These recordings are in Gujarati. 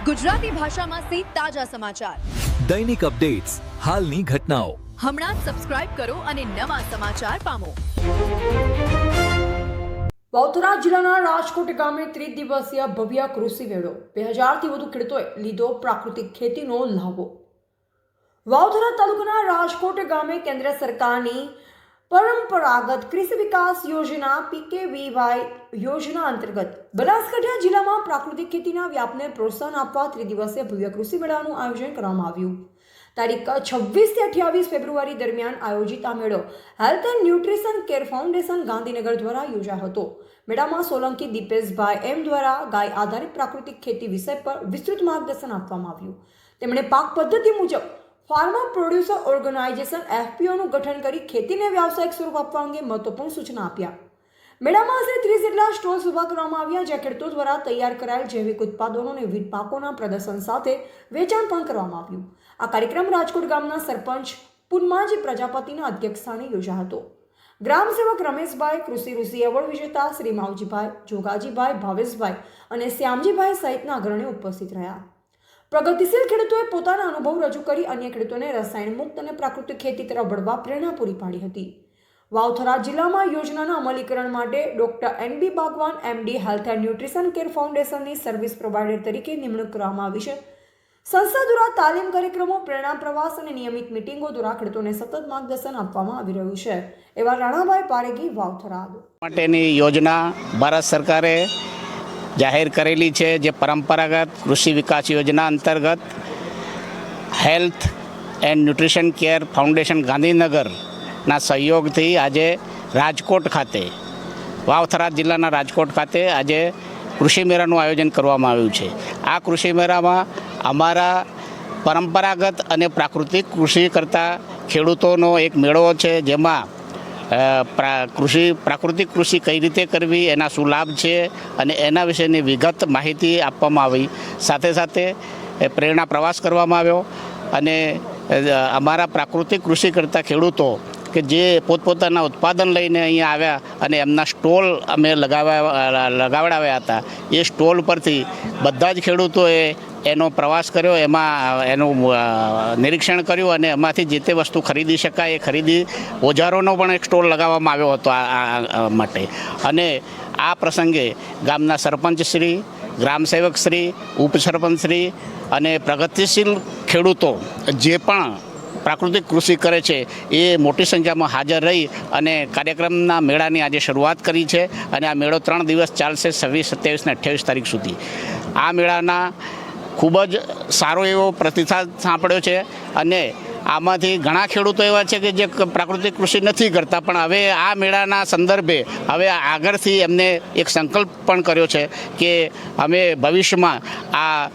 ગુજરાતી ભાષામાં તાજા સમાચાર, દૈનિક અપડેટ્સ, હાલની ઘટનાઓ. હમણાં જ સબસ્ક્રાઇબ કરો અને નવા સમાચાર પામો. વાવથરા જિલ્લાના રાજકોટ ગામે ત્રિદિવસીય ભવ્ય કૃષિ મેળો. 2000થી વધુ ખેડૂતોએ લીધો પ્રાકૃતિક ખેતીનો લાભો. વાવથરા તાલુકાના રાજકોટ ગામે કેન્દ્ર સરકારની પરંપરાગત કૃષિ વિકાસ યોજના PKVY યોજના અંતર્ગત બનાસકાંઠા જિલ્લામાં પ્રાકૃતિક ખેતીના વ્યાપને પ્રોત્સાહન આપવા ત્રિદિવસીય ભવ્ય કૃષિ મેળાનું આયોજન કરવામાં આવ્યું. તારીખ 26 થી 28 ફેબ્રુઆરી દરમિયાન આયોજિત આ મેળો health and nutrition care foundation Gandhinagar દ્વારા યોજાયો હતો. મેળામાં સોલંકી દીપેશભાઈ એમ દ્વારા ગાય આધારિત પ્રાકૃતિક ખેતી વિષય પર વિસ્તૃત માર્ગદર્શન આપવામાં આવ્યું. તેમણે પાક પદ્ધતિ મુજબ ફાર્મર પ્રોડ્યુસર ઓર્ગેનાઇઝેશન FPOનું ગઠન કરી ખેતીને વ્યાવસાયિક સ્વરૂપ આપવા અંગે મહત્વપૂર્ણ સૂચના આપ્યા. મેળામાં આશરે 30 જેટલા સ્ટોલ્સ ઊભા કરવામાં આવ્યા, જ્યાં ખેડૂતો દ્વારા તૈયાર કરાયેલ જૈવિક ઉત્પાદનો અને વિવિધ પાકોના પ્રદર્શન સાથે વેચાણ પણ કરવામાં આવ્યું. આ કાર્યક્રમ રાજકોટ ગામના સરપંચ પુનમાજી પ્રજાપતિના અધ્યક્ષસ્થાને યોજાયો હતો. ગ્રામ સેવક રમેશભાઈ, કૃષિ ઋષિ એવોર્ડ વિજેતા શ્રી માવજીભાઈ, જોગાજીભાઈ, ભાવેશભાઈ અને શ્યામજીભાઈ સહિતના અગ્રણીઓ ઉપસ્થિત રહ્યા. પ્રગતિશીલ ખેડૂતોએ પોતાના અનુભવ રજૂ કરી અન્ય ખેડૂતોને રસાયણ મુક્ત અને પ્રાકૃતિક ખેતી તરફ વળવા પ્રેરણા પૂરી પાડી હતી. વાવથરા જિલ્લામાં યોજનાના અમલીકરણ માટે doctor NB Bagwan MD health and nutrition care ફાઉન્ડેશનની સર્વિસ પ્રોવાઇડર તરીકે નિમણૂક કરવામાં આવી છે. સંસ્થા દ્વારા તાલીમ કાર્યક્રમો, પ્રેરણા પ્રવાસ અને નિયમિત મિટિંગો દ્વારા ખેડૂતોને સતત માર્ગદર્શન આપવામાં આવી રહ્યું છે. એવા રાણાભાઈ પારેગી, વાવથરા માટેની યોજના ભારત સરકારે જાહેર કરેલી છે, જે પરંપરાગત કૃષિ વિકાસ યોજના અંતર્ગત health and nutrition care foundation ગાંધીનગરના સહયોગથી આજે રાજકોટ ખાતે, વાવથરા જિલ્લાના રાજકોટ ખાતે આજે કૃષિ મેળાનું આયોજન કરવામાં આવ્યું છે. આ કૃષિ મેળામાં અમારા પરંપરાગત અને પ્રાકૃતિક કૃષિ કરતા ખેડૂતોનો એક મેળો છે, જેમાં પ્રાકૃતિક કૃષિ કઈ રીતે કરવી, એના શું લાભ છે અને એના વિશેની વિગત માહિતી આપવામાં આવી. સાથે સાથે પ્રેરણા પ્રવાસ કરવામાં આવ્યો અને અમારા પ્રાકૃતિક કૃષિ કરતા ખેડૂતો કે જે પોતપોતાના ઉત્પાદન લઈને અહીંયા આવ્યા અને એમના સ્ટોલ અમે લગાવડાવ્યા હતા, એ સ્ટોલ પરથી બધા જ ખેડૂતોએ એનો પ્રવાસ કર્યો, એમાં એનું નિરીક્ષણ કર્યું અને એમાંથી જે તે વસ્તુ ખરીદી શકાય એ ખરીદી. ઓજારોનો પણ એક સ્ટોલ લગાવવામાં આવ્યો હતો આ માટે. અને આ પ્રસંગે ગામના સરપંચશ્રી, ગ્રામસેવકશ્રી, ઉપસરપંચશ્રી અને પ્રગતિશીલ ખેડૂતો જે પણ પ્રાકૃતિક કૃષિ કરે છે એ મોટી સંખ્યામાં હાજર રહી અને કાર્યક્રમના મેળાની આજે શરૂઆત કરી છે. અને આ મેળો 3 દિવસ ચાલશે, 26, 27 અને 28 તારીખ સુધી. આ મેળાના ખૂબ જ સારો એવો પ્રતિસાદ સાંપડ્યો છે અને આમાંથી ઘણા ખેડૂતો એવા છે કે જે પ્રાકૃતિક કૃષિ નથી કરતા, પણ હવે આ મેળાના સંદર્ભે હવે આગળથી એમને એક સંકલ્પ પણ કર્યો છે કે અમે ભવિષ્યમાં આ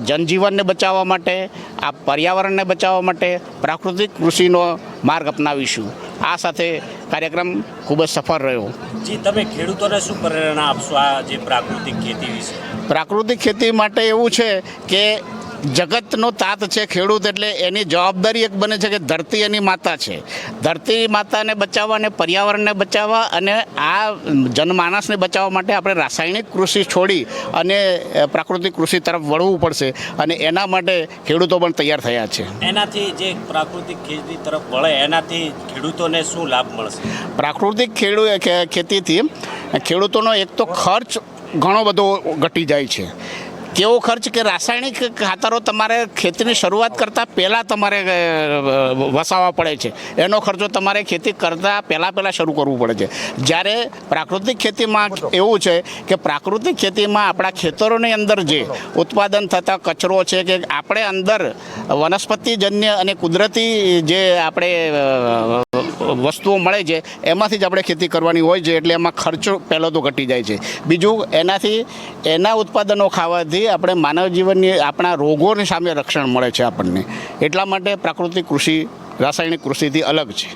જનજીવનને બચાવવા માટે, આ પર્યાવરણને બચાવવા માટે પ્રાકૃતિક કૃષિનો માર્ગ અપનાવીશું. આ સાથે કાર્યક્રમ ખૂબ જ સફળ રહ્યો. જી, તમે ખેડૂતોને શું પ્રેરણા આપશો આ જે પ્રાકૃતિક ખેતી વિશે? પ્રાકૃતિક ખેતી માટે એવું છે કે જગતનો તાત છે ખેડૂત, એટલે એની જવાબદારી એક બને છે કે ધરતી એની માતા છે. ધરતી માતાને બચાવવા અને પર્યાવરણને બચાવવા અને આ જનમાનસને બચાવવા માટે આપણે રાસાયણિક કૃષિ છોડી અને પ્રાકૃતિક કૃષિ તરફ વળવું પડશે અને એના માટે ખેડૂતો પણ તૈયાર થયા છે. એનાથી જે પ્રાકૃતિક ખેતી તરફ વળે એનાથી ખેડૂતોને શું લાભ મળશે? પ્રાકૃતિક ખેતીથી ખેડૂતોનો એક તો ખર્ચ ઘણો બધો ઘટી જાય છે. કેવો ખર્ચ કે રાસાયણિક ખાતરો તમારે ખેતીની શરૂઆત કરતાં પહેલાં તમારે વસાવવા પડે છે. એનો ખર્ચો તમારે ખેતી કરતાં પહેલાં શરૂ કરવું પડે છે. જ્યારે પ્રાકૃતિક ખેતીમાં એવું છે કે પ્રાકૃતિક ખેતીમાં આપણા ખેતરોની અંદર જે ઉત્પાદન થતા કચરો છે કે આપણે અંદર વનસ્પતિજન્ય અને કુદરતી જે આપણે વસ્તુઓ મળે છે એમાંથી જ આપણે ખેતી કરવાની હોય છે, એટલે એમાં ખર્ચો પહેલો તો ઘટી જાય છે. બીજું, એનાથી એના ઉત્પાદનો ખાવાથી આપણે માનવ જીવનની આપણા રોગોની સામે રક્ષણ મળે છે આપણને. એટલા માટે પ્રાકૃતિક કૃષિ રાસાયણિક કૃષિથી અલગ છે.